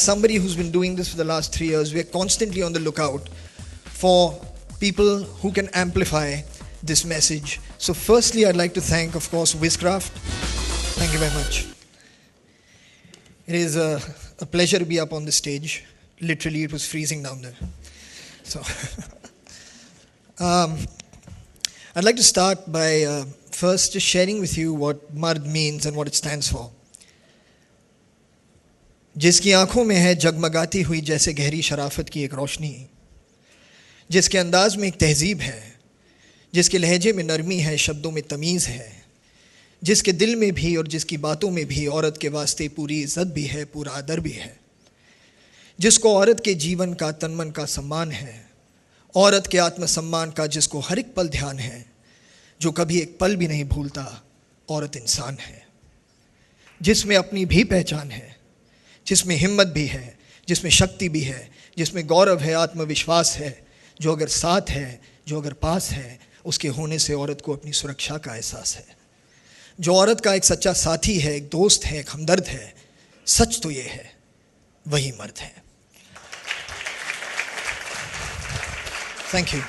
somebody who's been doing this for the last 3 years, we're constantly on the lookout for people who can amplify this message. So firstly, I'd like to thank, of course, Wizcraft. Thank you very much. It is a pleasure to be up on the stage. Literally, it was freezing down there. So, I'd like to start by first just sharing with you what Mard means and what it stands for. जिसकी आंखों में है जगमगाती हुई जैसे गहरी शराफत की एक रोशनी, जिसके अंदाज में एक तहजीब है, जिसके लहजे में नरमी है, शब्दों में तमीज़ है, जिसके दिल में भी और जिसकी बातों में भी औरत के वास्ते पूरी इज़्ज़त भी है, पूरा आदर भी है, जिसको औरत के जीवन का तन मन का सम्मान है, औरत के आत्मसम्मान का जिसको हर एक पल ध्यान है, जो कभी एक पल भी नहीं भूलता, औरत इंसान है, जिसमें अपनी भी पहचान है, जिसमें हिम्मत भी है, जिसमें शक्ति भी है, जिसमें गौरव है, आत्मविश्वास है, जो अगर साथ है, जो अगर पास है, उसके होने से औरत को अपनी सुरक्षा का एहसास है। जो औरत का एक सच्चा साथी है, एक दोस्त है, एक हमदर्द है, सच तो ये है, वही मर्द है। Thank you.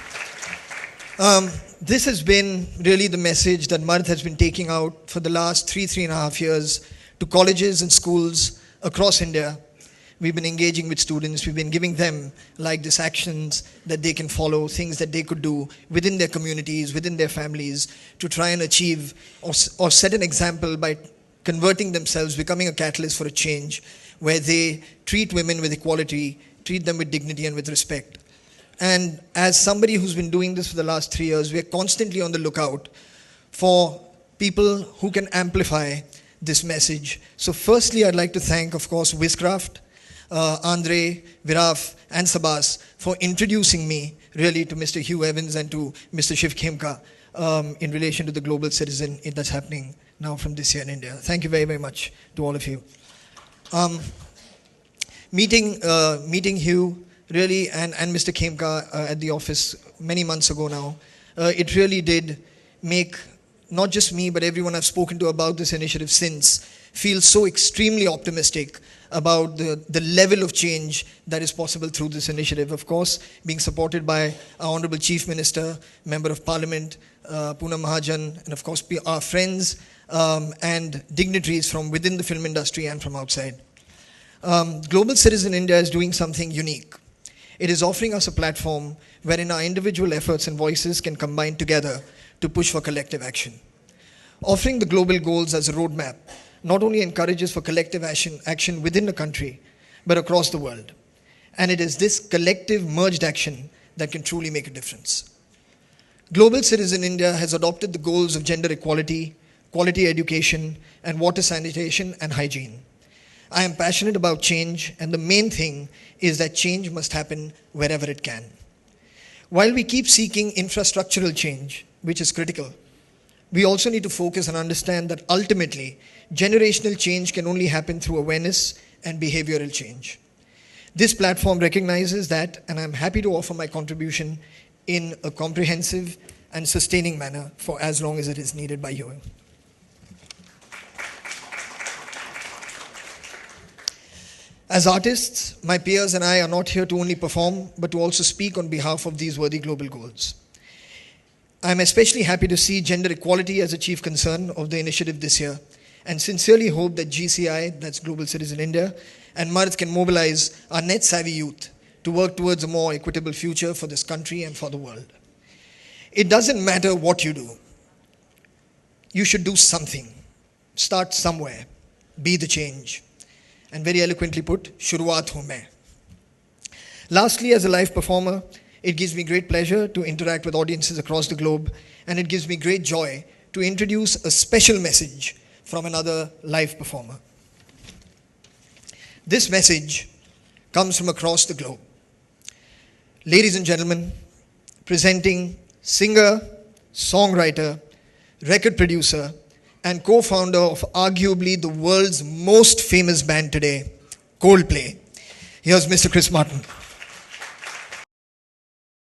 This has been really the message that Mard has been taking out for the last 3.5 years to colleges and schools across India. We've been engaging with students, we've been giving them like these actions that they can follow, things that they could do within their communities, within their families, to try and achieve or set an example by converting themselves, becoming a catalyst for a change where they treat women with equality, treat them with dignity and with respect. And as somebody who's been doing this for the last 3 years, we're constantly on the lookout for people who can amplify this message. So firstly, I'd like to thank, of course, Wizcraft, Andre, Viraf, and Sabas for introducing me really to Mr. Hugh Evans and to Mr. Shiv Khemka in relation to the global citizen that's happening now from this year in India. Thank you very, very much to all of you. Meeting Hugh really and Mr. Khemka at the office many months ago now, it really did make not just me, but everyone I've spoken to about this initiative since feel so extremely optimistic about the level of change that is possible through this initiative. Of course, being supported by our Honorable Chief Minister, Member of Parliament, Poonam Mahajan, and of course our friends and dignitaries from within the film industry and from outside. Global Citizen India is doing something unique. It is offering us a platform wherein our individual efforts and voices can combine together to push for collective action. Offering the global goals as a roadmap not only encourages for collective action within the country, but across the world. And it is this collective merged action that can truly make a difference. Global Citizen India has adopted the goals of gender equality, quality education, and water sanitation and hygiene. I am passionate about change, and the main thing is that change must happen wherever it can. While we keep seeking infrastructural change, which is critical, we also need to focus and understand that ultimately, generational change can only happen through awareness and behavioral change. This platform recognizes that, and I'm happy to offer my contribution in a comprehensive and sustaining manner for as long as it is needed by you. As artists, my peers and I are not here to only perform, but to also speak on behalf of these worthy global goals. I'm especially happy to see gender equality as a chief concern of the initiative this year, and sincerely hope that GCI, that's Global Citizen India, and Mard can mobilize our net-savvy youth to work towards a more equitable future for this country and for the world. It doesn't matter what you do. You should do something. Start somewhere. Be the change. And very eloquently put, Shuruaat hu main. Lastly, as a live performer, it gives me great pleasure to interact with audiences across the globe, and it gives me great joy to introduce a special message from another live performer. This message comes from across the globe. Ladies and gentlemen, presenting singer, songwriter, record producer, and co-founder of arguably the world's most famous band today, Coldplay. Here's Mr. Chris Martin.